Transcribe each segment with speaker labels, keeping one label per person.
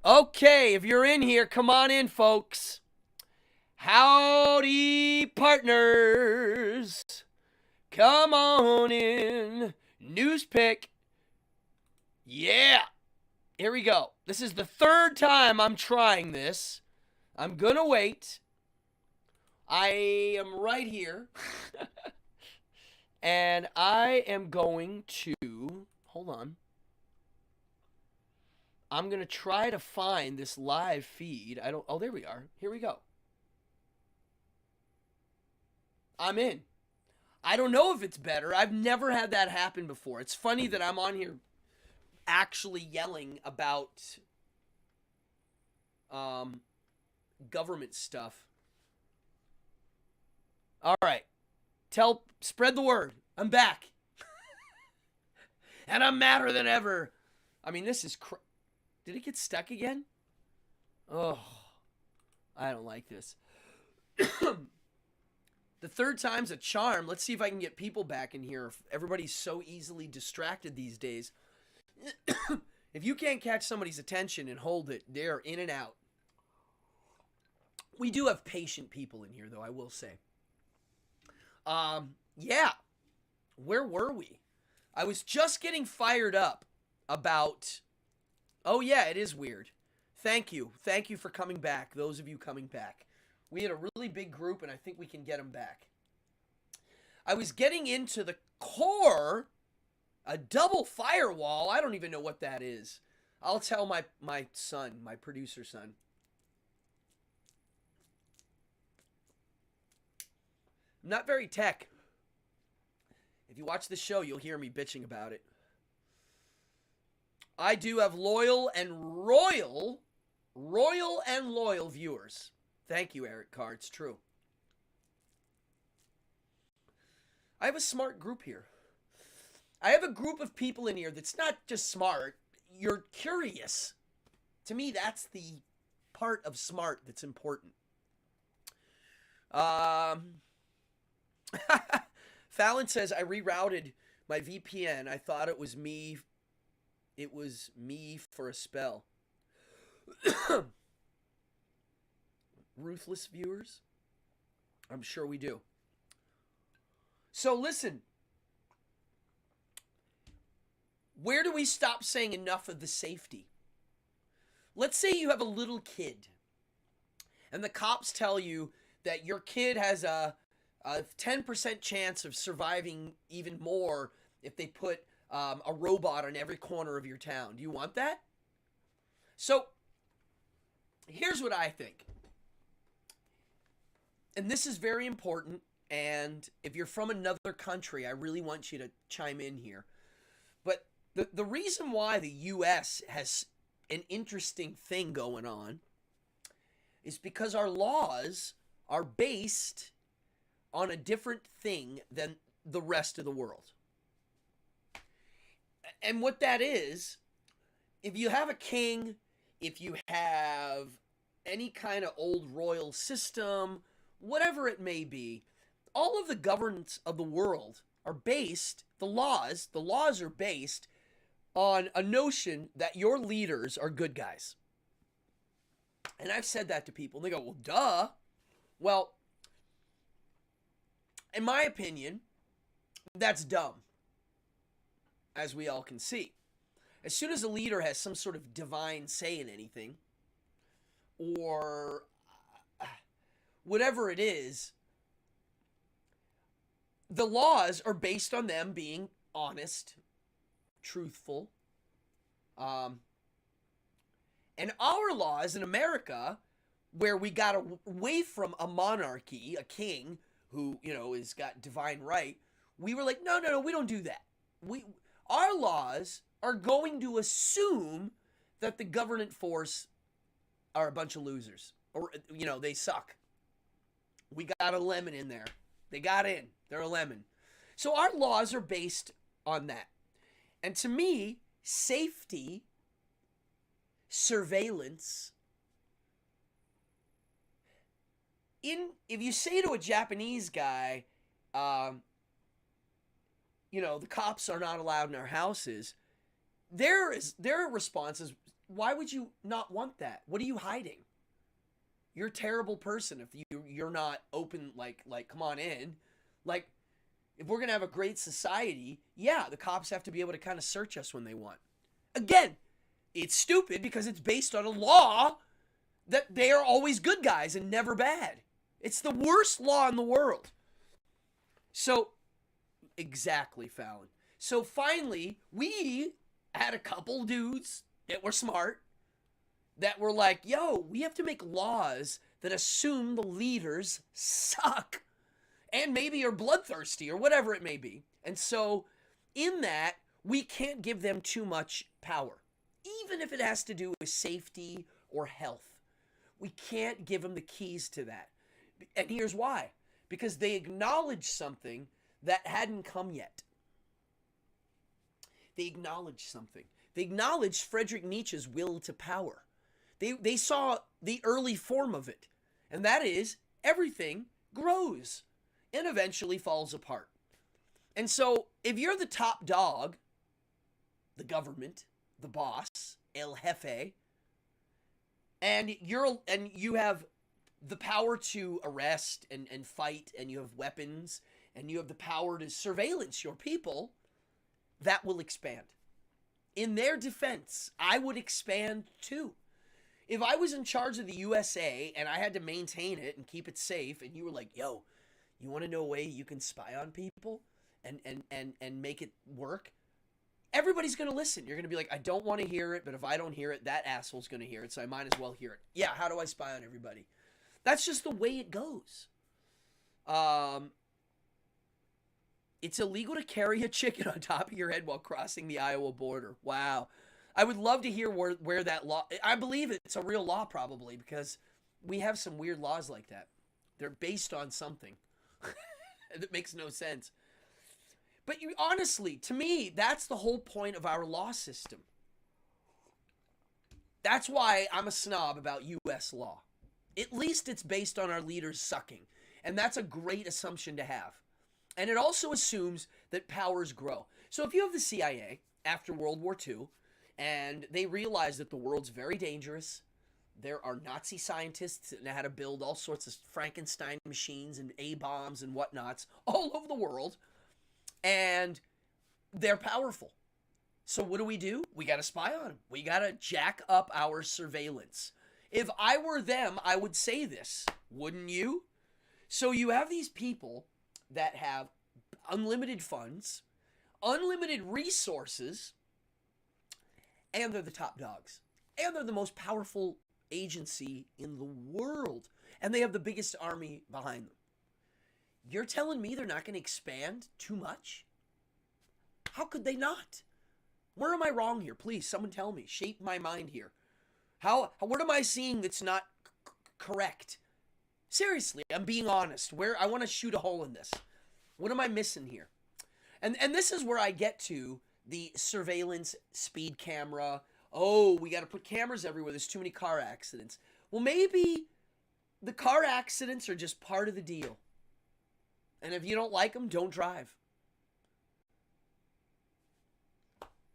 Speaker 1: Okay, if you're in here, come on in, folks. Howdy, partners. Come on in. News pick. Yeah. Here we go. This is the third time I'm trying this. I'm gonna wait. I am right here. And I am going to. Hold on. I'm going to try to find this live feed. I don't. Oh, there we are. Here we go. I'm in. I don't know if it's better. I've never had that happen before. It's funny that I'm on here actually yelling about um, government stuff. All right. Spread the word. I'm back. And I'm madder than ever. I mean, this is Did it get stuck again? Oh, I don't like this. The third time's a charm. Let's see if I can get people back in here. Everybody's so easily distracted these days. If you can't catch somebody's attention and hold it, they're in and out. We do have patient people in here, though, I will say. Yeah. Where were we? I was just getting fired up about... Oh, yeah, it is weird. Thank you. Thank you for coming back, those of you coming back. We had a really big group, and I think we can get them back. I was getting into the core, a double firewall. I don't even know what that is. I'll tell my son, my producer son. I'm not very tech. If you watch this show, you'll hear me bitching about it. I do have loyal and loyal viewers. Thank you, Eric Carr. It's true. I have a smart group here. I have a group of people in here that's not just smart. You're curious. To me, that's the part of smart that's important. Fallon says, I rerouted my VPN. I thought it was me. It was me for a spell. Ruthless viewers? I'm sure we do. So listen. Where do we stop saying enough of the safety? Let's say you have a little kid, and the cops tell you that your kid has a 10% chance of surviving even more if they put a robot on every corner of your town. Do you want that? So, here's what I think. And this is very important, and if you're from another country, I really want you to chime in here. But the reason why the U.S. has an interesting thing going on is because our laws are based on a different thing than the rest of the world. And what that is, if you have a king, if you have any kind of old royal system, whatever it may be, all of the governance of the world are based, the laws are based on a notion that your leaders are good guys. And I've said that to people, and they go, well, duh. Well, in my opinion, that's dumb, as we all can see. As soon as a leader has some sort of divine say in anything, or whatever it is, the laws are based on them being honest, truthful. And our laws in America, where we got away from a monarchy, a king who, has got divine right, we were like, no, we don't do that. Our laws are going to assume that the government force are a bunch of losers. Or, they suck. We got a lemon in there. They got in. They're a lemon. So our laws are based on that. And to me, safety, surveillance, if you say to a Japanese guy, the cops are not allowed in our houses, their response is, why would you not want that? What are you hiding? You're a terrible person if you're not open, like come on in. Like, if we're going to have a great society, yeah, the cops have to be able to kind of search us when they want. Again, it's stupid because it's based on a law that they are always good guys and never bad. It's the worst law in the world. So, exactly, Fallon. So finally, we had a couple dudes that were smart that were like, yo, we have to make laws that assume the leaders suck and maybe are bloodthirsty or whatever it may be. And so in that, we can't give them too much power, even if it has to do with safety or health. We can't give them the keys to that. And here's why. Because they acknowledge something that hadn't come yet. They acknowledge something. They acknowledged Friedrich Nietzsche's will to power. They saw the early form of it. And that is, everything grows and eventually falls apart. And so, if you're the top dog, the government, the boss, El Jefe, and you have the power to arrest and fight, and you have weapons, and you have the power to surveillance your people, that will expand. In their defense, I would expand too. If I was in charge of the USA and I had to maintain it and keep it safe, and you were like, yo, you want to know a way you can spy on people and make it work? Everybody's going to listen. You're going to be like, I don't want to hear it, but if I don't hear it, that asshole's going to hear it, so I might as well hear it. Yeah, how do I spy on everybody? That's just the way it goes. It's illegal to carry a chicken on top of your head while crossing the Iowa border. Wow. I would love to hear where that law... I believe it's a real law probably, because we have some weird laws like that. They're based on something that makes no sense. But honestly, to me, that's the whole point of our law system. That's why I'm a snob about U.S. law. At least it's based on our leaders sucking. And that's a great assumption to have. And it also assumes that powers grow. So if you have the CIA after World War II, and they realize that the world's very dangerous, there are Nazi scientists that know how to build all sorts of Frankenstein machines and A-bombs and whatnots all over the world, and they're powerful. So what do? We got to spy on them. We got to jack up our surveillance. If I were them, I would say this, wouldn't you? So you have these people that have unlimited funds, unlimited resources, and they're the top dogs. And they're the most powerful agency in the world. And they have the biggest army behind them. You're telling me they're not going to expand too much? How could they not? Where am I wrong here? Please, someone tell me. Shape my mind here. What am I seeing that's not correct? Seriously, I'm being honest. I want to shoot a hole in this. What am I missing here? And this is where I get to the surveillance, speed camera. Oh, we got to put cameras everywhere. There's too many car accidents. Well, maybe the car accidents are just part of the deal. And if you don't like them, don't drive.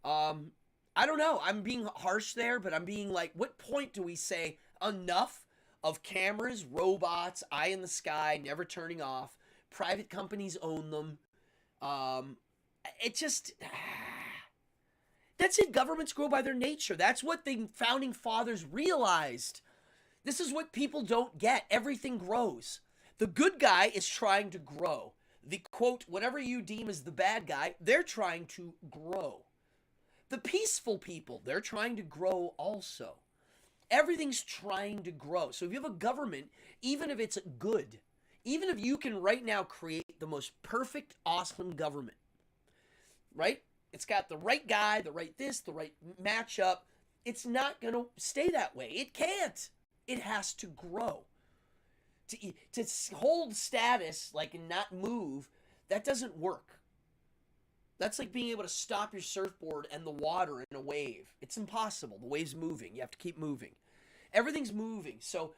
Speaker 1: I don't know. I'm being harsh there, but I'm being like, what point do we say enough of cameras, robots, eye in the sky, never turning off? Private companies own them. It just... That's it. Governments grow by their nature. That's what the founding fathers realized. This is what people don't get. Everything grows. The good guy is trying to grow. The quote, whatever you deem as the bad guy, they're trying to grow. The peaceful people, they're trying to grow also. Everything's trying to grow. So if you have a government, even if it's good, even if you can right now create the most perfect, awesome government, right? It's got the right guy, the right this, the right matchup. It's not going to stay that way. It can't. It has to grow. To hold status, like, and not move, that doesn't work. That's like being able to stop your surfboard and the water in a wave. It's impossible. The wave's moving. You have to keep moving. Everything's moving. So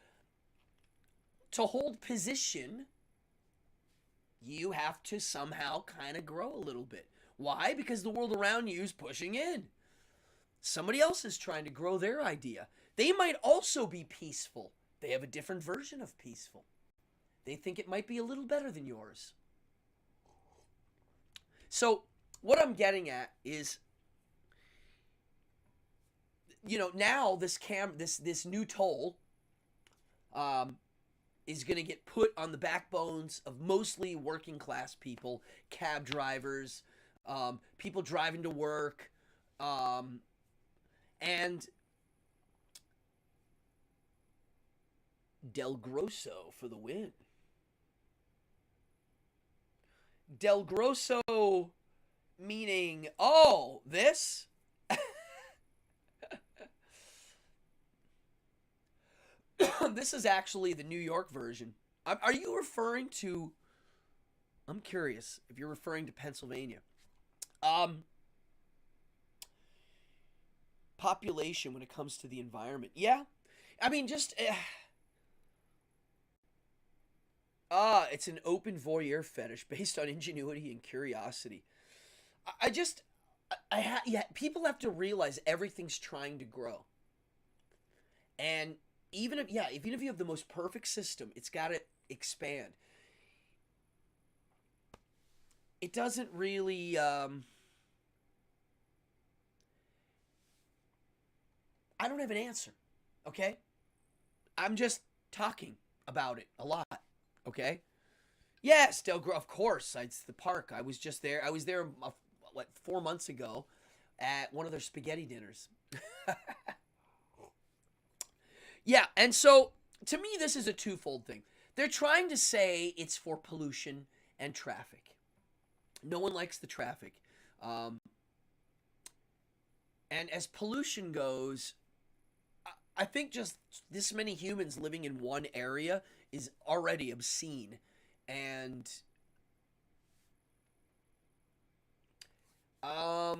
Speaker 1: to hold position, you have to somehow kind of grow a little bit. Why? Because the world around you is pushing in. Somebody else is trying to grow their idea. They might also be peaceful. They have a different version of peaceful. They think it might be a little better than yours. So what I'm getting at is, now this new toll is going to get put on the backbones of mostly working class people, cab drivers, people driving to work, and Del Grosso for the win. Del Grosso meaning, oh, this? This is actually the New York version. Are you referring to... I'm curious if you're referring to Pennsylvania. Population when it comes to the environment. Yeah. I mean, just... it's an open voyeur fetish based on ingenuity and curiosity. People have to realize everything's trying to grow. And even if you have the most perfect system, it's got to expand. It doesn't really, I don't have an answer, okay? I'm just talking about it a lot, okay? Yes, Del Grosso, of course, it's the park. I was just there. I was there, 4 months ago at one of their spaghetti dinners. Yeah, and so, to me, this is a twofold thing. They're trying to say it's for pollution and traffic. No one likes the traffic. And as pollution goes, I think just this many humans living in one area is already obscene. And I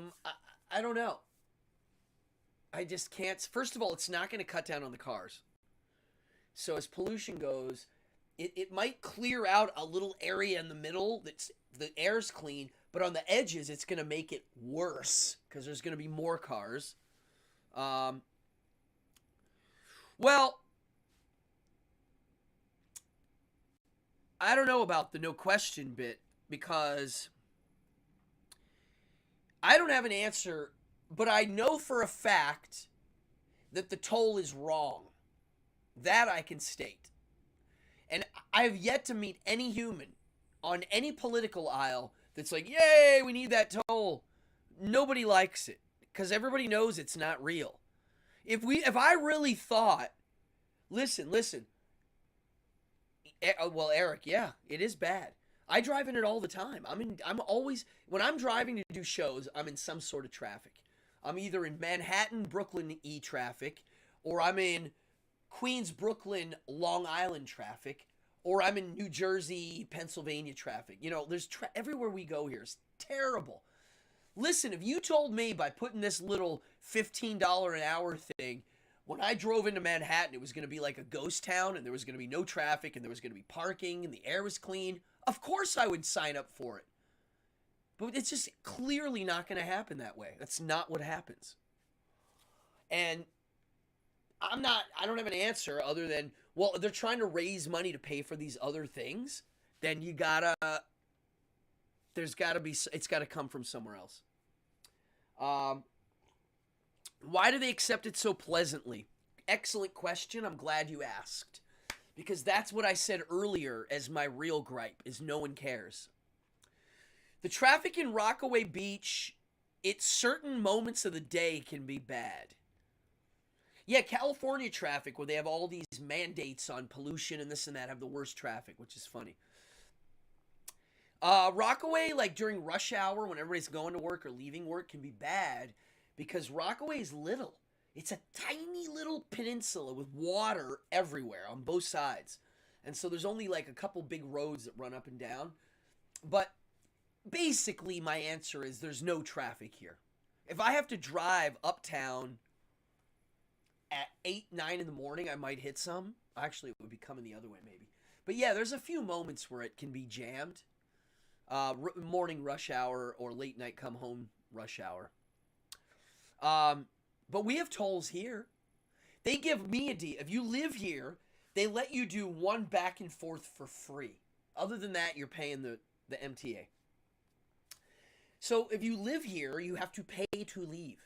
Speaker 1: don't know. I just can't. First of all, it's not going to cut down on the cars. So as pollution goes, it might clear out a little area in the middle that's the air's clean, but on the edges, it's going to make it worse because there's going to be more cars. Well, I don't know about the no question bit because I don't have an answer. But I know for a fact that the toll is wrong. That I can state. And I have yet to meet any human on any political aisle that's like, yay, we need that toll. Nobody likes it because everybody knows it's not real. If I really thought, listen. Well, Eric, yeah, it is bad. I drive in it all the time. I'm always, when I'm driving to do shows, I'm in some sort of traffic. I'm either in Manhattan, Brooklyn traffic, or I'm in Queens, Brooklyn, Long Island traffic, or I'm in New Jersey, Pennsylvania traffic. There's everywhere we go here is terrible. Listen, if you told me by putting this little $15 an hour thing, when I drove into Manhattan, it was going to be like a ghost town, and there was going to be no traffic, and there was going to be parking, and the air was clean, of course I would sign up for it. But it's just clearly not going to happen that way. That's not what happens. And I don't have an answer other than, well, they're trying to raise money to pay for these other things. Then it's got to come from somewhere else. Why do they accept it so pleasantly? Excellent question. I'm glad you asked. Because that's what I said earlier as my real gripe, is no one cares. The traffic in Rockaway Beach, at certain moments of the day, can be bad. Yeah, California traffic, where they have all these mandates on pollution and this and that, have the worst traffic, which is funny. Rockaway, like during rush hour, when everybody's going to work or leaving work, can be bad because Rockaway is little. It's a tiny little peninsula with water everywhere on both sides. And so there's only like a couple big roads that run up and down. But basically, my answer is there's no traffic here. If I have to drive uptown at 8, 9 in the morning, I might hit some. Actually, it would be coming the other way, maybe. But yeah, there's a few moments where it can be jammed. Morning rush hour or late night come home rush hour. But we have tolls here. They give me a deal. If you live here, they let you do one back and forth for free. Other than that, you're paying the MTA. So if you live here, you have to pay to leave.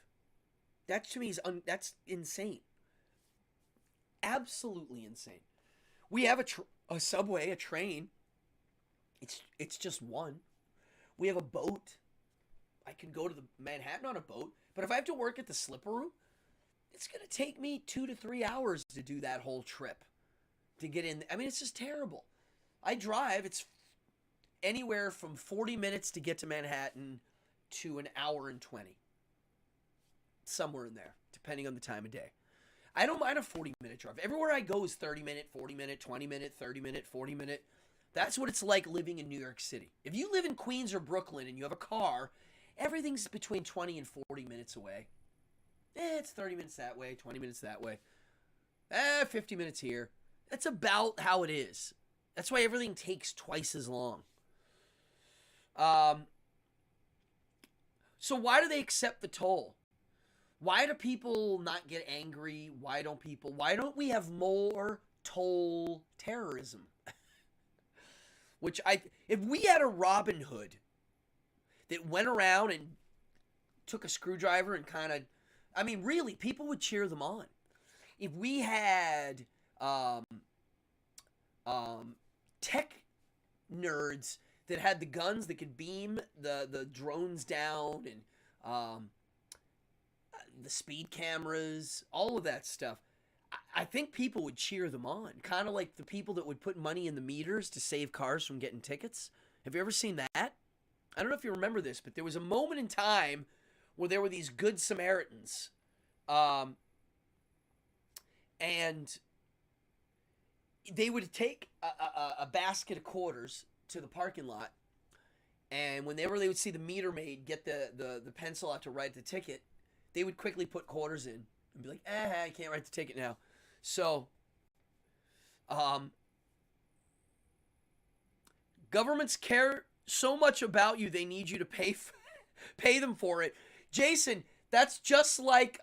Speaker 1: That to me is that's insane. Absolutely insane. We have a subway, a train. It's just one. We have a boat. I can go to the Manhattan on a boat, but if I have to work at the Slipperoo, it's going to take me 2 to 3 hours to do that whole trip to get in. I mean, it's just terrible. I drive. It's anywhere from 40 minutes to get to Manhattan to an hour and 20. Somewhere in there, depending on the time of day. I don't mind a 40-minute drive. Everywhere I go is 30-minute, 40-minute, 20-minute, 30-minute, 40-minute. That's what it's like living in New York City. If you live in Queens or Brooklyn and you have a car, everything's between 20 and 40 minutes away. It's 30 minutes that way, 20 minutes that way. 50 minutes here. That's about how it is. That's why everything takes twice as long. So why do they accept the toll? Why do people not get angry? Why don't we have more toll terrorism? If we had a Robin Hood that went around and took a screwdriver and really, people would cheer them on. If we had tech nerds that had the guns that could beam the drones down and the speed cameras, all of that stuff, I think people would cheer them on. Kind of like the people that would put money in the meters to save cars from getting tickets. Have you ever seen that? I don't know if you remember this, but there was a moment in time where there were these good Samaritans. And they would take a basket of quarters to the parking lot. And whenever they would see the meter maid get the pencil out to write the ticket, they would quickly put quarters in and be like, I can't write the ticket now. So, governments care so much about you, they need you to pay them for it. Jason, that's just like,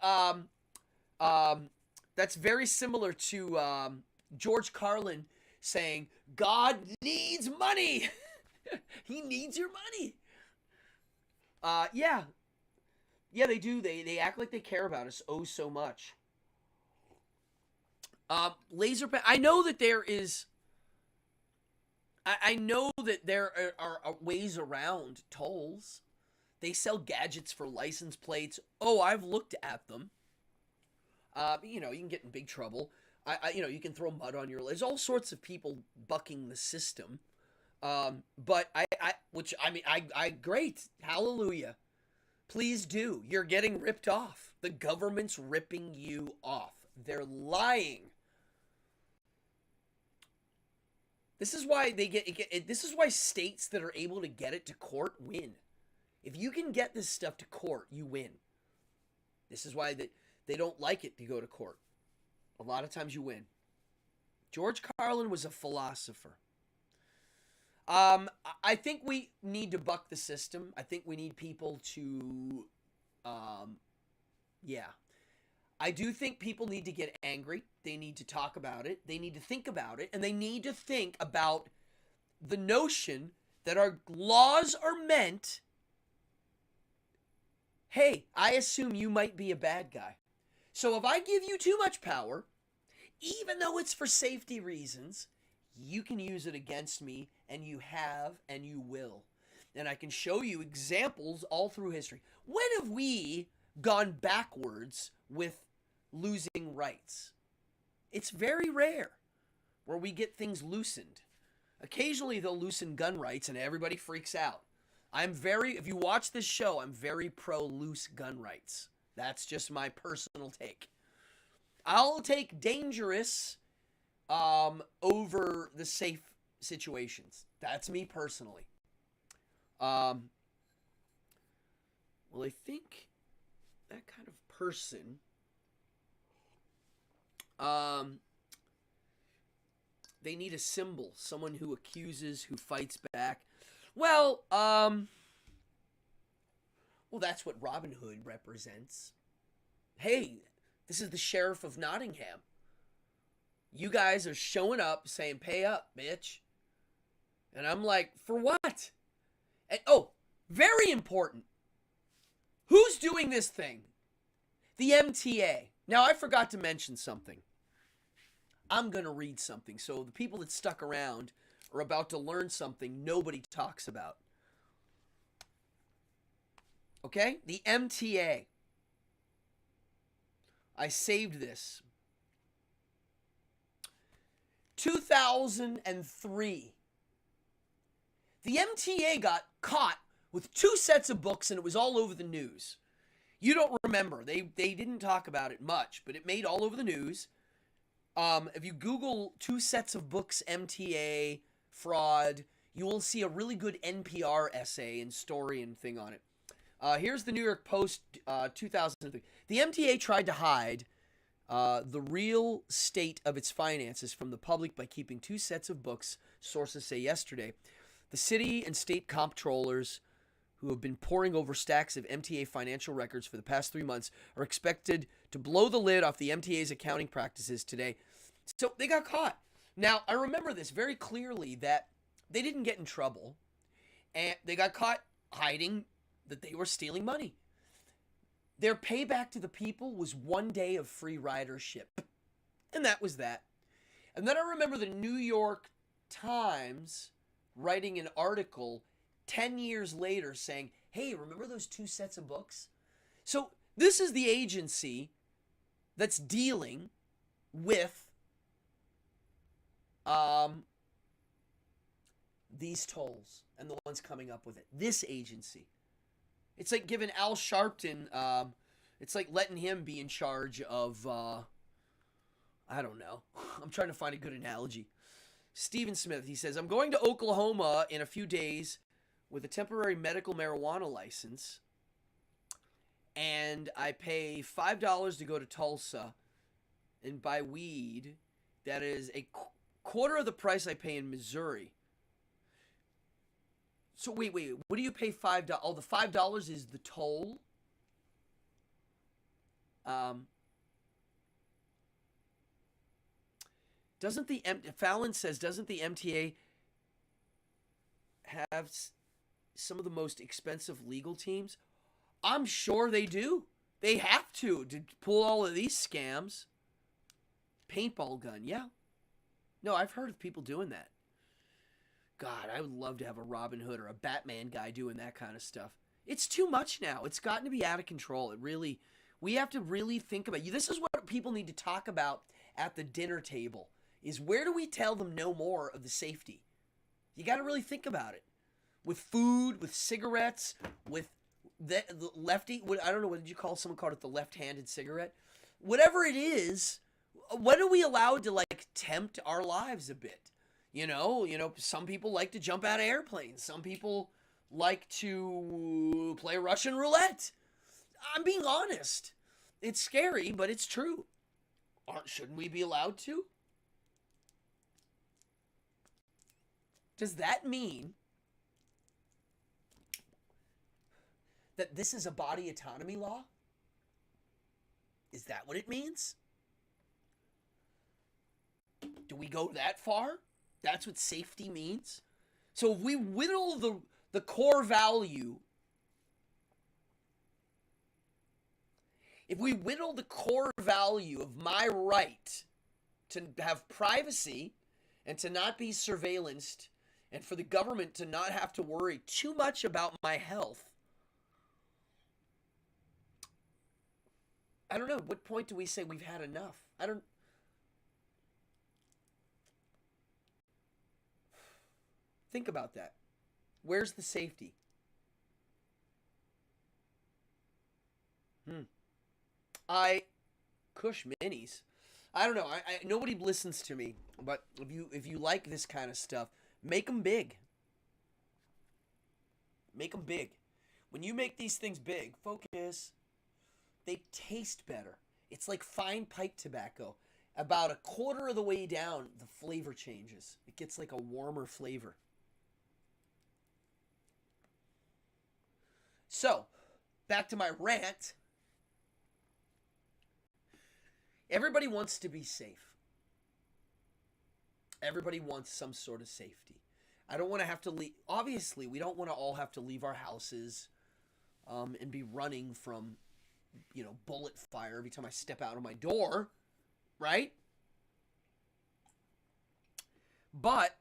Speaker 1: that's very similar to George Carlin saying, God needs money. He needs your money. Yeah, they do. They act like they care about us so much. Laser pen. I know that there is. I know that there are ways around tolls. They sell gadgets for license plates. Oh, I've looked at them. You can get in big trouble. You can throw mud on your. There's all sorts of people bucking the system. But great. Hallelujah. Please do. You're getting ripped off. The government's ripping you off. They're lying. This is why this is why states that are able to get it to court win. If you can get this stuff to court, you win. This is why they don't like it to go to court. A lot of times you win. George Carlin was a philosopher. I think we need to buck the system. I think we need people to, I do think people need to get angry. They need to talk about it. They need to think about it. And they need to think about the notion that our laws are meant, hey, I assume you might be a bad guy. So if I give you too much power, even though it's for safety reasons, you can use it against me, and you have, and you will. And I can show you examples all through history. When have we gone backwards with losing rights? It's very rare where we get things loosened. Occasionally they'll loosen gun rights and everybody freaks out. If you watch this show, I'm very pro loose gun rights. That's just my personal take. I'll take dangerous over the safe situations. That's me personally. Well, I think that kind of person, they need a symbol, someone who accuses, who fights back. Well, that's what Robin Hood represents. hey, this is the sheriff of Nottingham. You guys are showing up saying, pay up, bitch. And I'm like, for what? And, oh, very important. Who's doing this thing? The MTA. Now, I forgot to mention something. I'm going to read something. So the people that stuck around are about to learn something nobody talks about. Okay? The MTA. I saved this. 2003. The MTA got caught with 2 sets of books and it was all over the news. You don't remember. They didn't talk about it much, but it made all over the news. If you Google 2 sets of books, MTA, fraud, you will see a really good NPR essay and story and thing on it. Here's the New York Post, 2003. The MTA tried to hide the real state of its finances from the public by keeping 2 sets of books, sources say yesterday. The city and state comptrollers who have been poring over stacks of MTA financial records for the past 3 months are expected to blow the lid off the MTA's accounting practices today. So they got caught. Now, I remember this very clearly that they didn't get in trouble and they got caught hiding that they were stealing money. Their payback to the people was 1 day of free ridership. And that was that. And then I remember the New York Times writing an article 10 years later saying, hey, remember those 2 sets of books? So this is the agency that's dealing with these tolls and the ones coming up with it. This agency. It's like giving Al Sharpton, it's like letting him be in charge of, I don't know. I'm trying to find a good analogy. Stephen Smith, he says, I'm going to Oklahoma in a few days with a temporary medical marijuana license, and I pay $5 to go to Tulsa and buy weed that is a quarter of the price I pay in Missouri. So wait, what do you pay $5? Oh, the $5 is the toll? Fallon says, doesn't the MTA have some of the most expensive legal teams? I'm sure they do. They have to pull all of these scams. Paintball gun, yeah. No, I've heard of people doing that. God, I would love to have a Robin Hood or a Batman guy doing that kind of stuff. It's too much now. It's gotten to be out of control. We have to really think about it. This is what people need to talk about at the dinner table, is where do we tell them no more of the safety? You got to really think about it. With food, with cigarettes, with the lefty, I don't know, what did you call, someone called it the left-handed cigarette? Whatever it is, when are we allowed to, like, tempt our lives a bit? You know, some people like to jump out of airplanes. Some people like to play Russian roulette. I'm being honest. It's scary, but it's true. Shouldn't we be allowed to? Does that mean that this is a body autonomy law? Is that what it means? Do we go that far? That's what safety means? So if we whittle the core value, if we whittle the core value of my right to have privacy and to not be surveillanced and for the government to not have to worry too much about my health, I don't know. What point do we say we've had enough? Think about that. Where's the safety? Kush minis. I don't know. Nobody listens to me, but if you like this kind of stuff, make them big. Make them big. When you make these things big, focus. They taste better. It's like fine pipe tobacco. About a quarter of the way down, the flavor changes. It gets like a warmer flavor. So, back to my rant. Everybody wants to be safe. Everybody wants some sort of safety. I don't want to have to leave. Obviously, we don't want to all have to leave our houses and be running from, bullet fire every time I step out of my door, right? But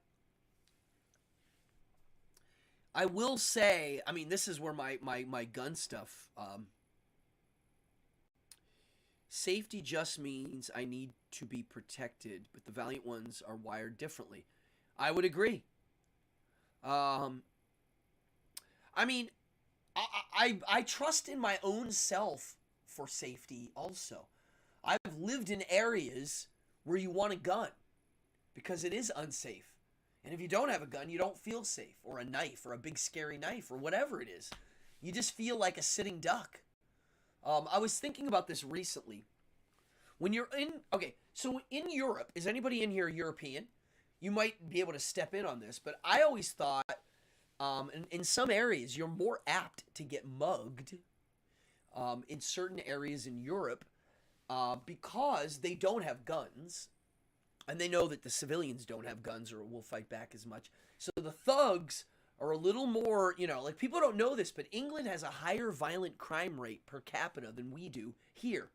Speaker 1: I will say, I mean, this is where my gun stuff, safety just means I need to be protected, but the valiant ones are wired differently. I would agree. I mean, I trust in my own self for safety also. I've lived in areas where you want a gun because it is unsafe. And if you don't have a gun, you don't feel safe, or a knife, or a big scary knife, or whatever it is. You just feel like a sitting duck. I was thinking about this recently. When you're so in Europe, is anybody in here European? You might be able to step in on this, but I always thought in some areas you're more apt to get mugged in certain areas in Europe because they don't have guns. And they know that the civilians don't have guns or will fight back as much. So the thugs are a little more, like people don't know this, but England has a higher violent crime rate per capita than we do here.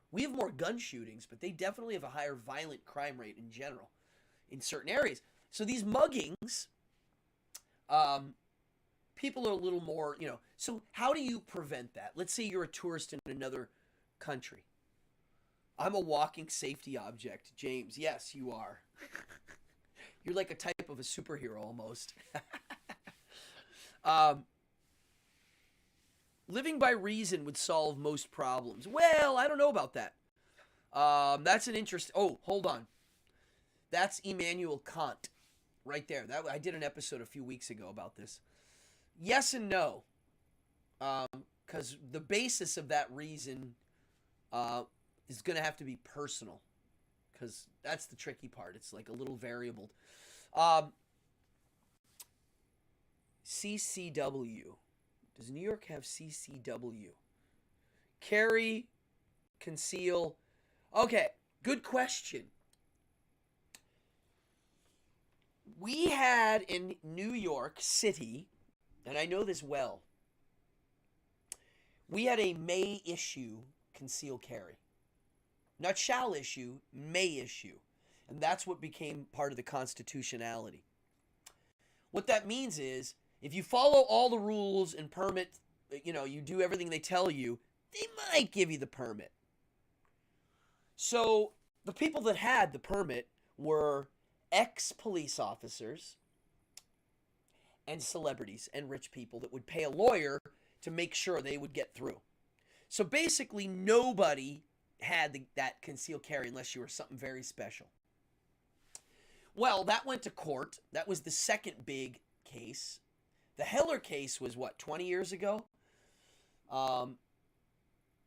Speaker 1: We have more gun shootings, but they definitely have a higher violent crime rate in general in certain areas. So these muggings, people are a little more, So how do you prevent that? Let's say you're a tourist in another country. I'm a walking safety object, James. Yes, you are. You're like a type of a superhero almost. Living by reason would solve most problems. Well, I don't know about that. That's an interest. Oh, hold on. That's Immanuel Kant right there. I did an episode a few weeks ago about this. Yes and no. Because the basis of that reason is going to have to be personal, because that's the tricky part. It's like a little variable. CCW. Does New York have CCW? Carry, conceal. Okay, good question. We had in New York City, and I know this well, we had a may issue conceal carry. Not shall issue, may issue. And that's what became part of the constitutionality. What that means is, if you follow all the rules and permit, you do everything they tell you, they might give you the permit. So the people that had the permit were ex-police officers and celebrities and rich people that would pay a lawyer to make sure they would get through. So basically nobody had that concealed carry unless you were something very special. Well, that went to court. That was the second big case. The Heller case was, 20 years ago?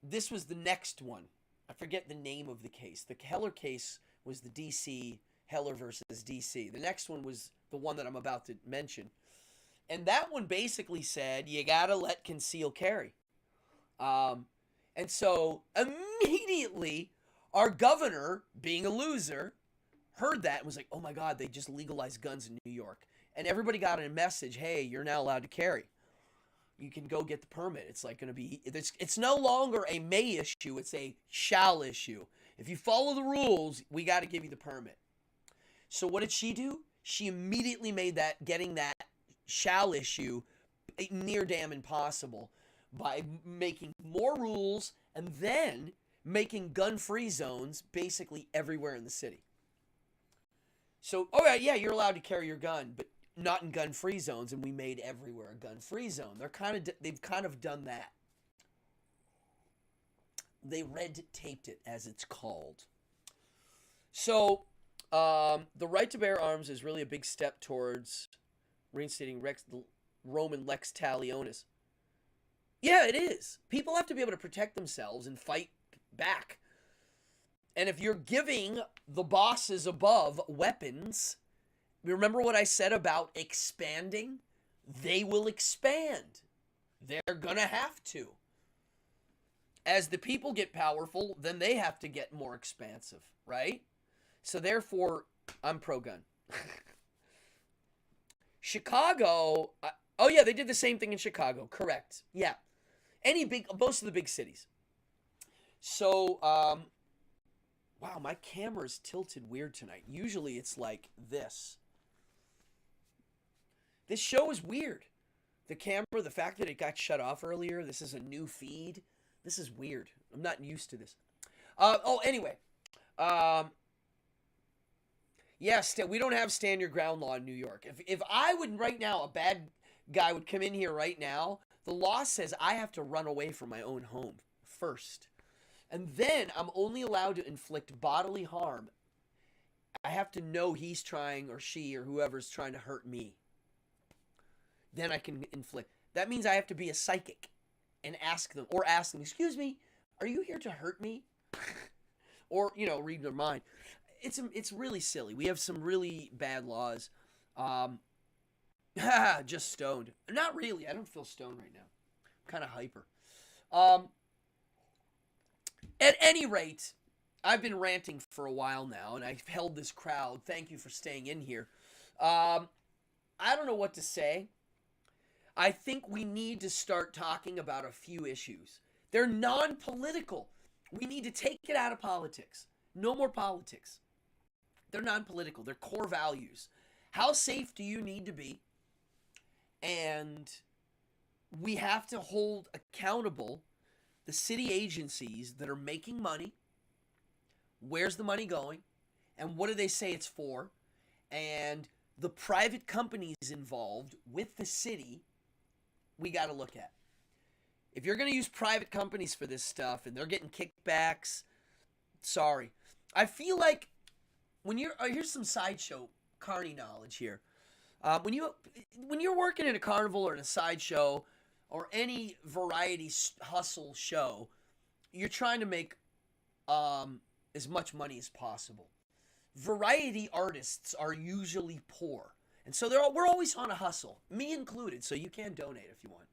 Speaker 1: This was the next one. I forget the name of the case. The Heller case was the D.C., Heller versus D.C. The next one was the one that I'm about to mention. And that one basically said, you gotta let conceal carry. And so immediately our governor, being a loser, heard that and was like, oh my God, they just legalized guns in New York. And everybody got a message, hey, you're now allowed to carry. You can go get the permit. It's like going to be, it's no longer a may issue, it's a shall issue. If you follow the rules, we got to give you the permit. So what did she do? She immediately made getting that shall issue near damn impossible by making more rules and then making gun-free zones basically everywhere in the city. So, yeah, you're allowed to carry your gun, but not in gun-free zones, and we made everywhere a gun-free zone. They've kind of done that. They red-taped it, as it's called. So, the right to bear arms is really a big step towards reinstating the Roman lex talionis. Yeah, it is. People have to be able to protect themselves and fight back. And if you're giving the bosses above weapons, remember what I said about expanding? They will expand. They're gonna have to. as the people get powerful, then they have to get more expansive, right? So therefore, I'm pro-gun. Chicago, oh yeah, they did the same thing in Chicago, correct. Yeah. Most of the big cities. So, wow, my camera's tilted weird tonight. Usually it's like this. This show is weird. The camera, the fact that it got shut off earlier, this is a new feed. This is weird. I'm not used to this. Anyway. Yes, we don't have stand your ground law in New York. If I would right now, a bad guy would come in here right now, the law says I have to run away from my own home first. And then I'm only allowed to inflict bodily harm. I have to know he's trying, or she, or whoever's trying to hurt me. Then I can inflict. That means I have to be a psychic and ask them, excuse me, are you here to hurt me? Or, read their mind. It's really silly. We have some really bad laws. Just stoned. Not really. I don't feel stoned right now. I'm kind of hyper. At any rate, I've been ranting for a while now, and I've held this crowd. Thank you for staying in here. I don't know what to say. I think we need to start talking about a few issues. They're non-political. We need to take it out of politics. No more politics. They're non-political. They're core values. How safe do you need to be? And we have to hold accountable the city agencies that are making money. Where's the money going? And what do they say it's for? And the private companies involved with the city, we got to look at. If you're going to use private companies for this stuff and they're getting kickbacks, sorry. I feel like here's some sideshow carny knowledge here. When you're working in a carnival or in a sideshow or any variety hustle show, you're trying to make as much money as possible. Variety artists are usually poor, and so we're always on a hustle, me included. So you can donate if you want.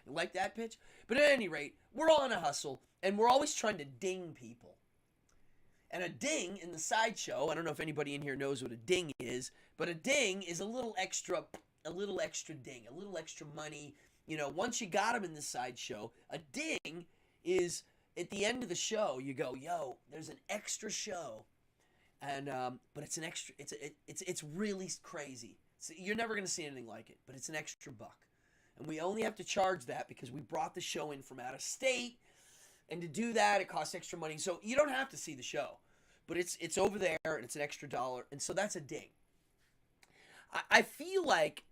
Speaker 1: Like that pitch? But at any rate, we're all on a hustle, and we're always trying to ding people. And a ding in the sideshow, I don't know if anybody in here knows what a ding is, but a ding is a little extra ding, a little extra money. Once you got them in the sideshow, a ding is at the end of the show, you go, yo, there's an extra show. And, but it's an extra, it's really crazy. You're never going to see anything like it, but it's an extra buck. And we only have to charge that because we brought the show in from out of state. And to do that, it costs extra money. So you don't have to see the show. But it's over there, and it's an extra $1. And so that's a ding. I feel like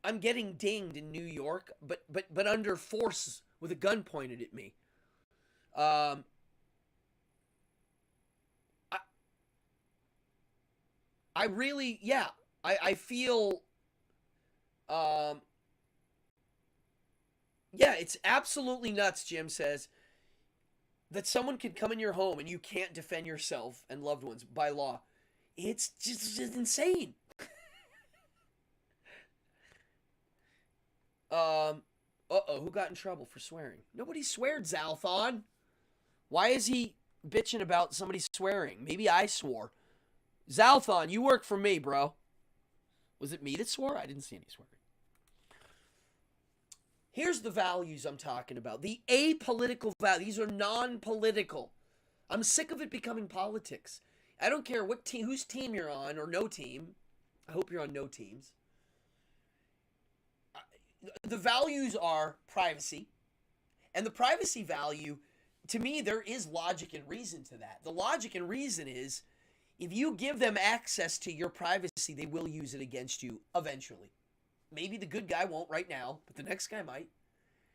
Speaker 1: I'm getting dinged in New York, but under force with a gun pointed at me. I really, yeah. I feel... Yeah, it's absolutely nuts, Jim says, that someone can come in your home and you can't defend yourself and loved ones by law. It's just insane. Who got in trouble for swearing? Nobody sweared, Zalthon. Why is he bitching about somebody swearing? Maybe I swore. Zalthon, you work for me, bro. Was it me that swore? I didn't see any swearing. Here's the values I'm talking about. The apolitical values. These are non-political. I'm sick of it becoming politics. I don't care what team, whose team you're on, or no team. I hope you're on no teams. The values are privacy. And the privacy value, to me, there is logic and reason to that. The logic and reason is, if you give them access to your privacy, they will use it against you eventually. Maybe the good guy won't right now, but the next guy might.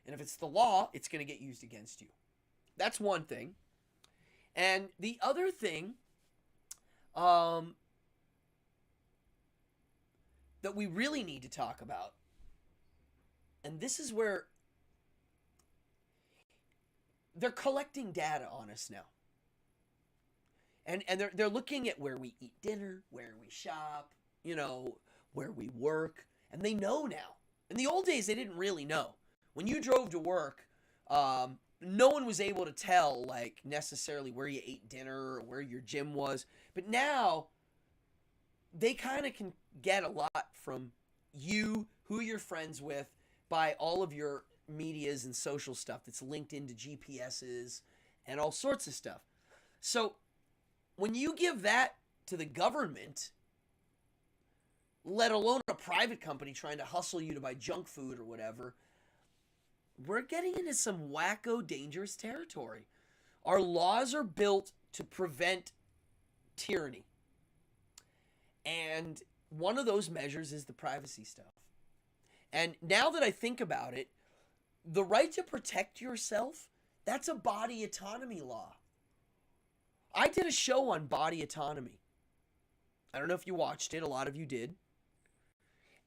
Speaker 1: And if it's the law, it's going to get used against you. That's one thing. And the other thing that we really need to talk about, and this is where they're collecting data on us now. And they're looking at where we eat dinner, where we shop, where we work. And they know now. In the old days, they didn't really know. When you drove to work, no one was able to tell, like, necessarily where you ate dinner or where your gym was. But now they kind of can get a lot from you, who you're friends with, by all of your medias and social stuff that's linked into GPSs and all sorts of stuff. So when you give that to the government, let alone a private company trying to hustle you to buy junk food or whatever, we're getting into some wacko, dangerous territory. Our laws are built to prevent tyranny. And one of those measures is the privacy stuff. And now that I think about it, the right to protect yourself, that's a body autonomy law. I did a show on body autonomy. I don't know if you watched it. A lot of you did.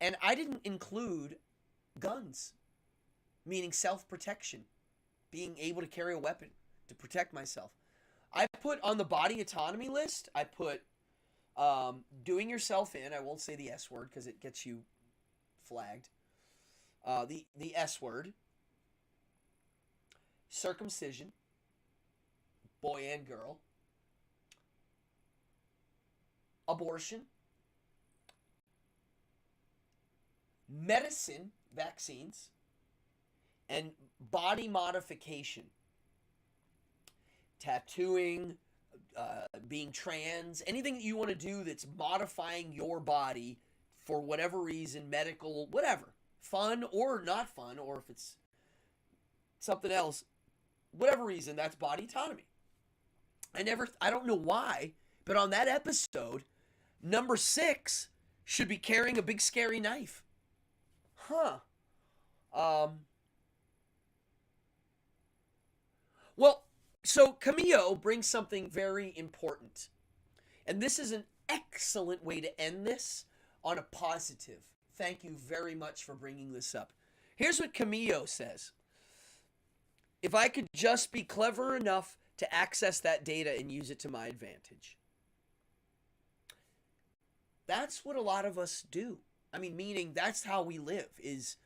Speaker 1: And I didn't include guns, meaning self-protection, being able to carry a weapon to protect myself. I put on the body autonomy list, I put doing yourself in. I won't say the S word because it gets you flagged. The S word. Circumcision, boy and girl. Abortion. Medicine, vaccines. And body modification. Tattooing, being trans, anything that you want to do that's modifying your body for whatever reason, medical, whatever, fun or not fun, or if it's something else, whatever reason, that's body autonomy. I don't know why, but on that episode, number 6 should be carrying a big scary knife. Well, so Camillo brings something very important. And this is an excellent way to end this on a positive. Thank you very much for bringing this up. Here's what Camillo says. If I could just be clever enough to access that data and use it to my advantage. That's what a lot of us do. I mean, meaning that's how we live, is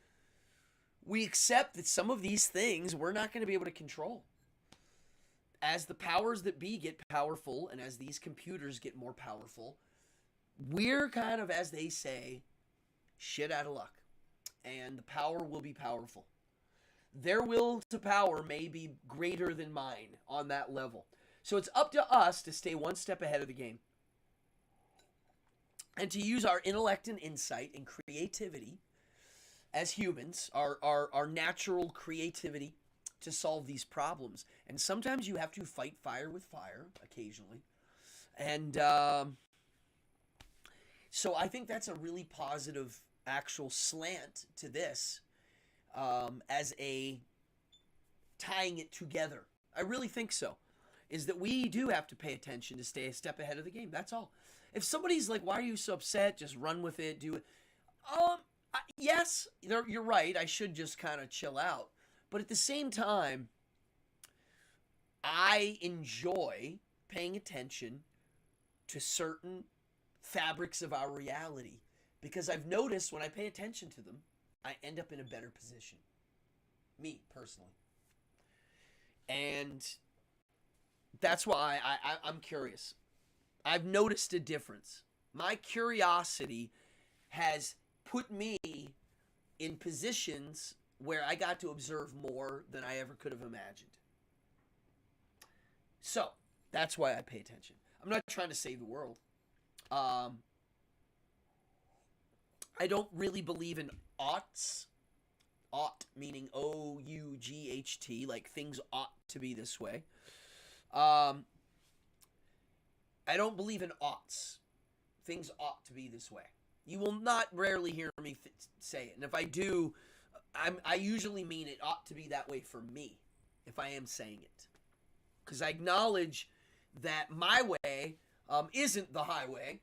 Speaker 1: we accept that some of these things we're not going to be able to control. As the powers that be get powerful, and as these computers get more powerful, we're kind of, as they say, shit out of luck. And the power will be powerful. Their will to power may be greater than mine on that level. So it's up to us to stay one step ahead of the game. And to use our intellect and insight and creativity as humans, our natural creativity, to solve these problems. And sometimes you have to fight fire with fire occasionally. And so I think that's a really positive actual slant to this, as a tying it together. I really think so. Is that we do have to pay attention to stay a step ahead of the game. That's all. If somebody's like, why are you so upset? Just run with it. Do it. Yes, you're right. I should just kind of chill out. But at the same time, I enjoy paying attention to certain fabrics of our reality, because I've noticed when I pay attention to them, I end up in a better position. Me, personally. And that's why I'm curious. I've noticed a difference. My curiosity has put me in positions where I got to observe more than I ever could have imagined. So, that's why I pay attention. I'm not trying to save the world. I don't really believe in oughts. Ought meaning O-U-G-H-T, like things ought to be this way. I don't believe in oughts. Things ought to be this way. You will not rarely hear me say it. And if I do, I usually mean it ought to be that way for me, if I am saying it. Because I acknowledge that my way isn't the highway.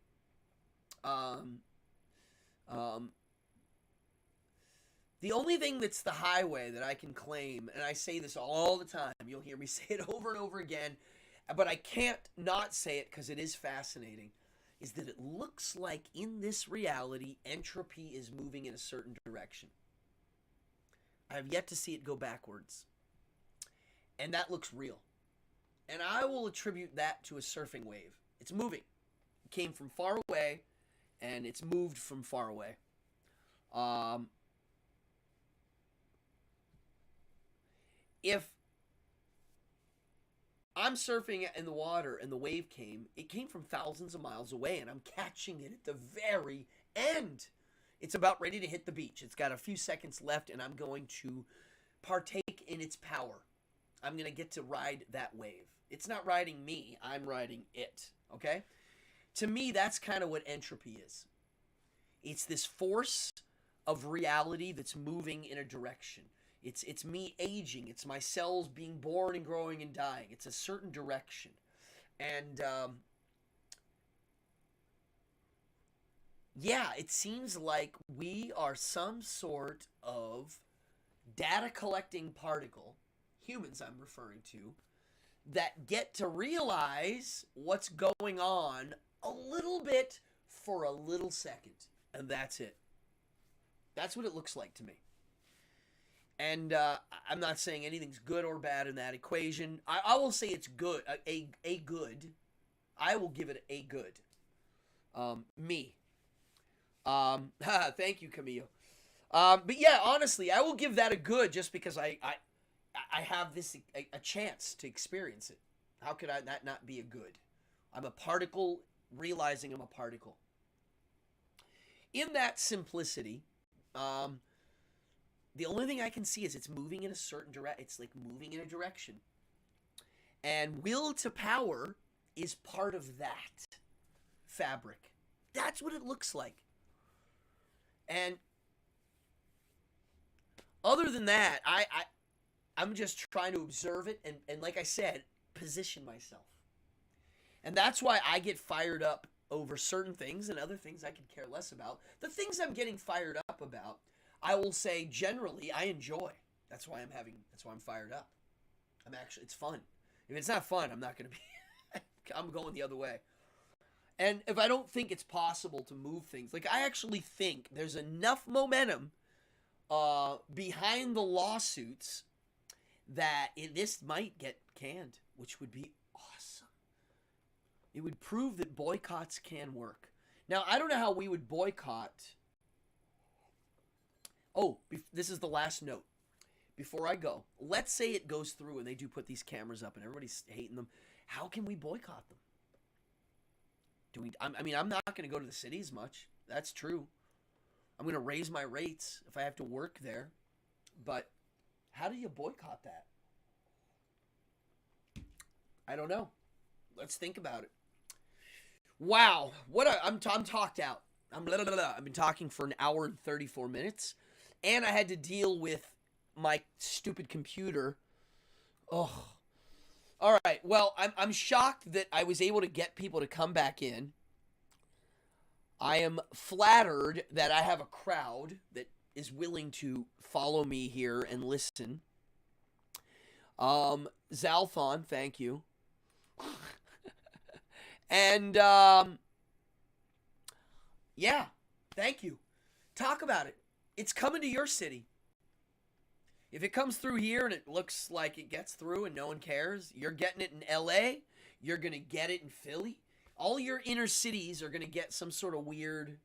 Speaker 1: The only thing that's the highway that I can claim, and I say this all the time, you'll hear me say it over and over again, but I can't not say it because it is fascinating, is that it looks like in this reality, entropy is moving in a certain direction. I have yet to see it go backwards. And that looks real. And I will attribute that to a surfing wave. It's moving. It came from far away, and it's moved from far away. If I'm surfing in the water and the wave came, it came from thousands of miles away, and I'm catching it at the very end. It's about ready to hit the beach. It's got a few seconds left, and I'm going to partake in its power. I'm going to get to ride that wave. It's not riding me, I'm riding it, okay? To me, that's kind of what entropy is. It's this force of reality that's moving in a direction. It's me aging. It's my cells being born and growing and dying. It's a certain direction. And, yeah, it seems like we are some sort of data collecting particle, humans I'm referring to, that get to realize what's going on a little bit for a little second. And that's it. That's what it looks like to me. And I'm not saying anything's good or bad in that equation. I will say it's good, a good. I will give it a good. Me. Thank you, Camille. But yeah, honestly, I will give that a good just because I have this a chance to experience it. How could that not be a good? I'm a particle realizing I'm a particle. In that simplicity, the only thing I can see is it's moving in a certain direction. It's like moving in a direction. And will to power is part of that fabric. That's what it looks like. And other than that, I'm just trying to observe it and like I said, position myself. And that's why I get fired up over certain things and other things I could care less about. The things I'm getting fired up about, I will say generally I enjoy. That's why I'm fired up. It's fun. If it's not fun, I'm not going to be, I'm going the other way. And if I don't think it's possible to move things, like I actually think there's enough momentum behind the lawsuits that this might get canned, which would be awesome. It would prove that boycotts can work. Now, I don't know how we would boycott. Oh, this is the last note. Before I go, let's say it goes through and they do put these cameras up and everybody's hating them. How can we boycott them? I'm not going to go to the city as much. That's true. I'm going to raise my rates if I have to work there. But how do you boycott that? I don't know. Let's think about it. Wow. I'm talked out. I've been talking for an hour and 34 minutes. And I had to deal with my stupid computer. Oh. All right. Well, I'm shocked that I was able to get people to come back in. I am flattered that I have a crowd that is willing to follow me here and listen. Zalthon, thank you. And yeah, thank you. Talk about it. It's coming to your city. If it comes through here and it looks like it gets through and no one cares, you're getting it in LA, you're going to get it in Philly. All your inner cities are going to get some sort of weird...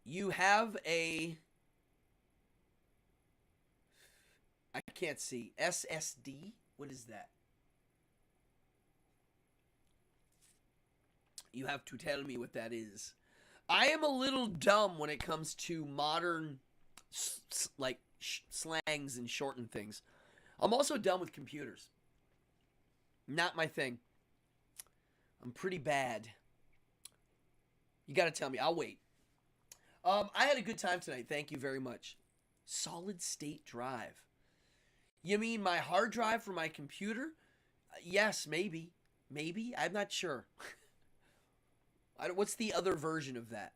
Speaker 1: You have a... I can't see. SSD? What is that? You have to tell me what that is. I am a little dumb when it comes to modern, slangs and shortened things. I'm also dumb with computers. Not my thing. I'm pretty bad. You got to tell me. I'll wait. I had a good time tonight. Thank you very much. Solid state drive. You mean my hard drive for my computer? Yes, maybe. Maybe. I'm not sure. What's the other version of that?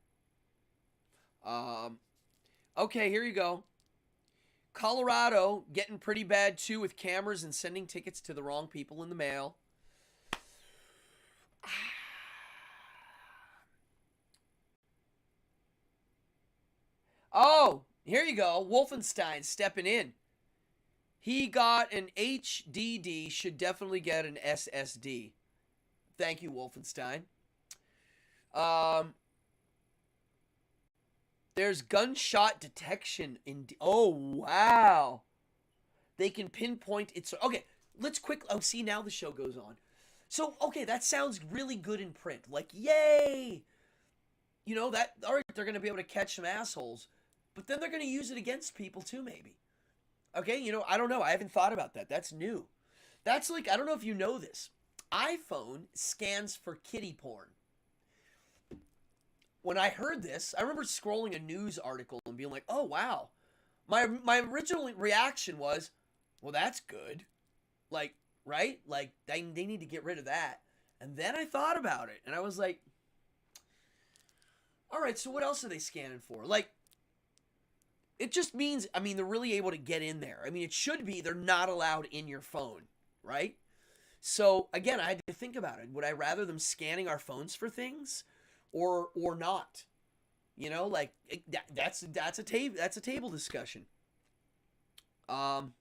Speaker 1: Okay, here you go. Colorado getting pretty bad too with cameras and sending tickets to the wrong people in the mail. Oh, Here you go. Wolfenstein stepping in. He got an HDD, should definitely get an SSD. Thank you, Wolfenstein. There's gunshot detection in... Oh, wow. They can pinpoint its... Okay, let's quick... Oh, see, now the show goes on. So, okay, that sounds really good in print. Like, yay! You know, that... All right, they're going to be able to catch some assholes. But then they're going to use it against people, too, maybe. Okay, you know, I don't know. I haven't thought about that. That's new. That's like... I don't know if you know this. iPhone scans for kiddie porn. When I heard this, I remember scrolling a news article and being like, oh, wow. My original reaction was, well, that's good. Like, right? Like, they need to get rid of that. And then I thought about it, and I was like, all right, so what else are they scanning for? Like, it just means, I mean, they're really able to get in there. I mean, it should be they're not allowed in your phone, right? So, again, I had to think about it. Would I rather them scanning our phones for things? Or not, you know, like that's a table discussion. And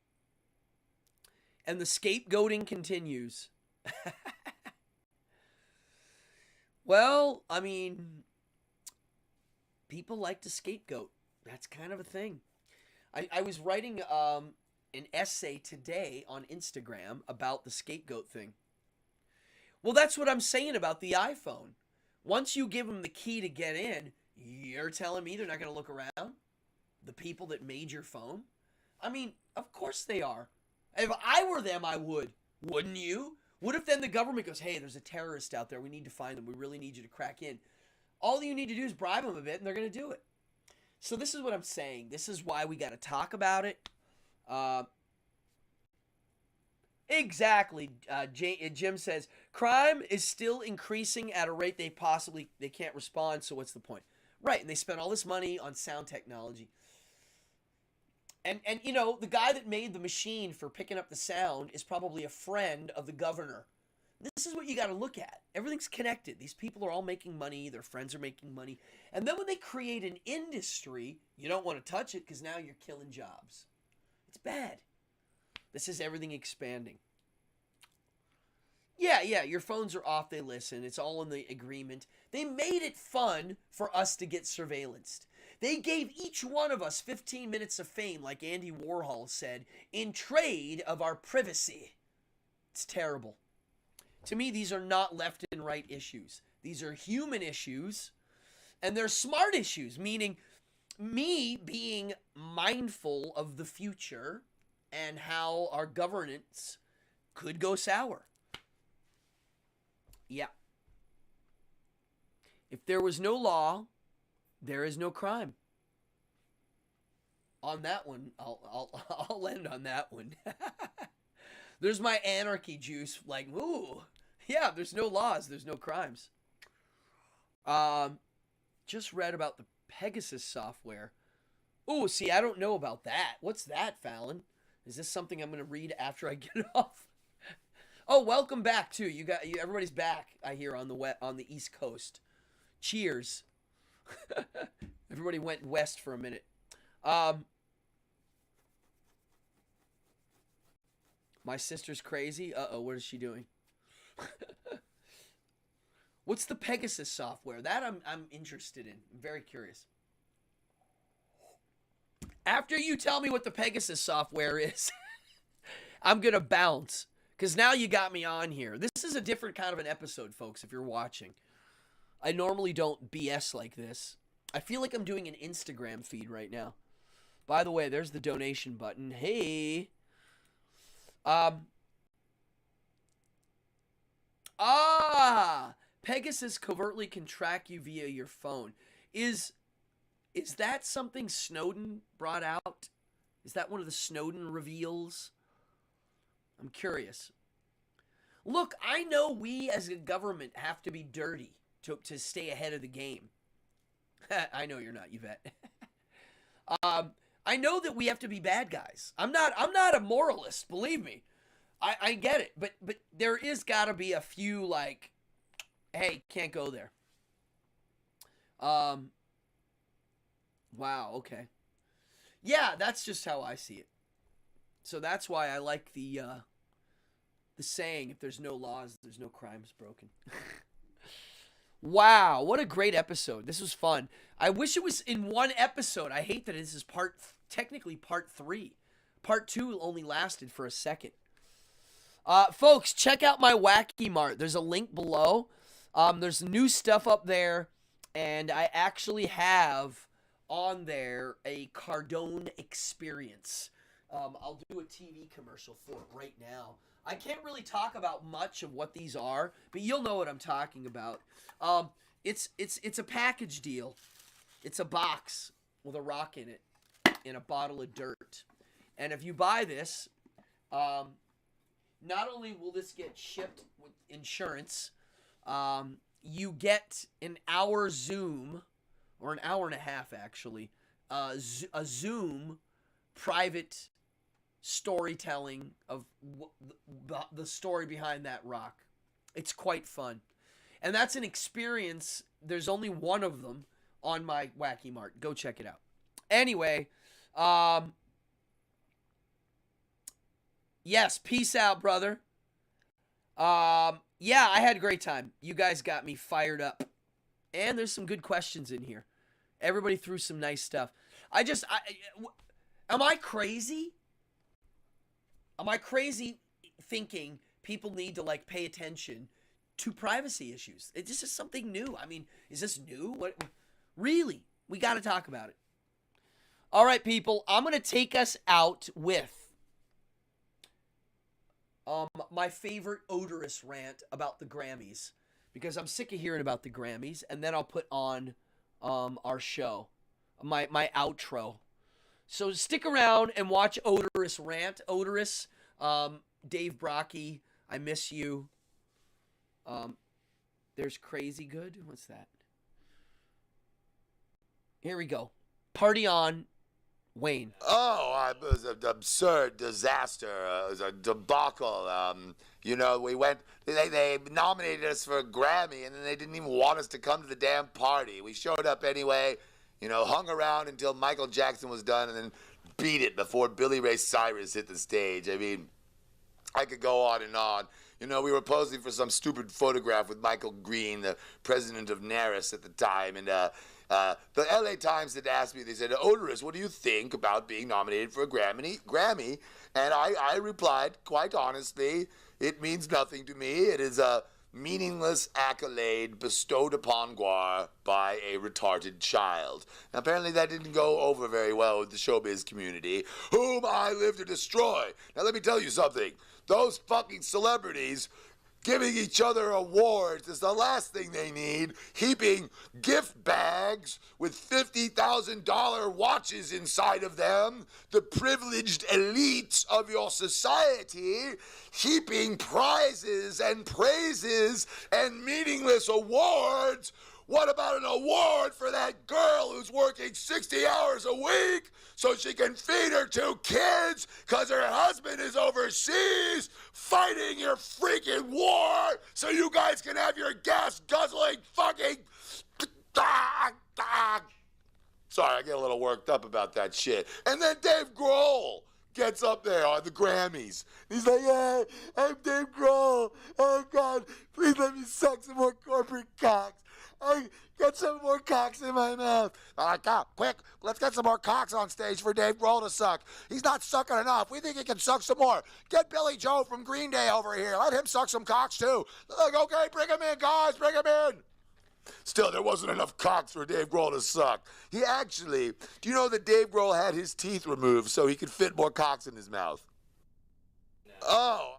Speaker 1: the scapegoating continues. Well, I mean, people like to scapegoat. That's kind of a thing. I was writing an essay today on Instagram about the scapegoat thing. Well, that's what I'm saying about the iPhone. Once you give them the key to get in, you're telling me they're not going to look around? The people that made your phone? I mean, of course they are. If I were them, I would. Wouldn't you? What if then the government goes, hey, there's a terrorist out there. We need to find them. We really need you to crack in. All you need to do is bribe them a bit, and they're going to do it. So this is what I'm saying. This is why we got to talk about it. Exactly. Jim says, crime is still increasing at a rate they can't respond, so what's the point? Right, and they spent all this money on sound technology. And you know, the guy that made the machine for picking up the sound is probably a friend of the governor. This is what you got to look at. Everything's connected. These people are all making money. Their friends are making money. And then when they create an industry, you don't want to touch it because now you're killing jobs. It's bad. This is everything expanding. Yeah, your phones are off, they listen. It's all in the agreement. They made it fun for us to get surveillanced. They gave each one of us 15 minutes of fame, like Andy Warhol said, in trade of our privacy. It's terrible. To me, these are not left and right issues. These are human issues, and they're smart issues, meaning me being mindful of the future and how our governance could go sour. Yeah. If there was no law, there is no crime. On that one, I'll end on that one. There's my anarchy juice. Like, ooh, yeah. There's no laws. There's no crimes. Just read about the Pegasus software. Ooh, see, I don't know about that. What's that, Fallon? Is this something I'm going to read after I get off? Oh, welcome back too. Everybody's back. I hear on the East Coast. Cheers. Everybody went west for a minute. My sister's crazy. Uh-oh, what is she doing? What's the Pegasus software? That I'm interested in. I'm very curious. After you tell me what the Pegasus software is, I'm going to bounce. Because now you got me on here. This is a different kind of an episode, folks, if you're watching. I normally don't BS like this. I feel like I'm doing an Instagram feed right now. By the way, there's the donation button. Hey. Pegasus covertly can track you via your phone. Is that something Snowden brought out? Is that one of the Snowden reveals? I'm curious. Look, I know we as a government have to be dirty to stay ahead of the game. I know you're not, Yvette. I know that we have to be bad guys. I'm not a moralist, believe me. I get it, but there is got to be a few like, hey, can't go there. Wow, okay. Yeah, that's just how I see it. So that's why I like the saying, if there's no laws, there's no crimes broken. Wow, what a great episode. This was fun. I wish it was in one episode. I hate that this is technically part 3. Part 2 only lasted for a second. Folks, check out my Wacky Mart. There's a link below. There's new stuff up there, and I actually have on there a Cardone experience. I'll do a TV commercial for it right now. I can't really talk about much of what these are, but you'll know what I'm talking about. It's a package deal. It's a box with a rock in it and a bottle of dirt. And if you buy this, not only will this get shipped with insurance, you get an hour Zoom, or an hour and a half actually, a Zoom private storytelling of the story behind that rock. It's quite fun. And that's an experience. There's only one of them on my Wacky Mart. Go check it out. Anyway, yes, peace out, brother. Yeah, I had a great time. You guys got me fired up. And there's some good questions in here. Everybody threw some nice stuff. Am I crazy? Am I crazy thinking people need to, like, pay attention to privacy issues? This is something new. I mean, is this new? What? Really? We got to talk about it. All right, people. I'm going to take us out with my favorite odorous rant about the Grammys, because I'm sick of hearing about the Grammys, and then I'll put on our show, my outro. So stick around and watch Odorous Rant. Odorous, Dave Brocky, I miss you. There's Crazy Good. What's that? Here we go. Party on, Wayne.
Speaker 2: Oh, it was an absurd disaster. It was a debacle. They nominated us for a Grammy, and then they didn't even want us to come to the damn party. We showed up anyway. Hung around until Michael Jackson was done, and then beat it before Billy Ray Cyrus hit the stage. I mean, I could go on and on. We were posing for some stupid photograph with Michael Green, the president of NARIS at the time, and the LA Times had asked me, they said, Odorous, what do you think about being nominated for a Grammy? And I replied, quite honestly, it means nothing to me. It is a meaningless accolade bestowed upon Guar by a retarded child. Now, apparently that didn't go over very well with the showbiz community, whom I live to destroy. Now, let me tell you something. Those fucking celebrities giving each other awards is the last thing they need. Heaping gift bags with $50,000 watches inside of them, the privileged elites of your society, heaping prizes and praises and meaningless awards. What about an award for that girl who's working 60 hours a week so she can feed her 2 kids because her husband is overseas fighting your freaking war so you guys can have your gas-guzzling fucking... Sorry, I get a little worked up about that shit. And then Dave Grohl gets up there on the Grammys. He's like, hey, I'm Dave Grohl. Oh, God, please let me suck some more corporate cocks. I get some more cocks in my mouth. I'm like, oh, quick, let's get some more cocks on stage for Dave Grohl to suck. He's not sucking enough. We think he can suck some more. Get Billy Joe from Green Day over here. Let him suck some cocks, too. They're like, okay, bring him in, guys, bring him in. Still, there wasn't enough cocks for Dave Grohl to suck. Do you know that Dave Grohl had his teeth removed so he could fit more cocks in his mouth? No. Oh.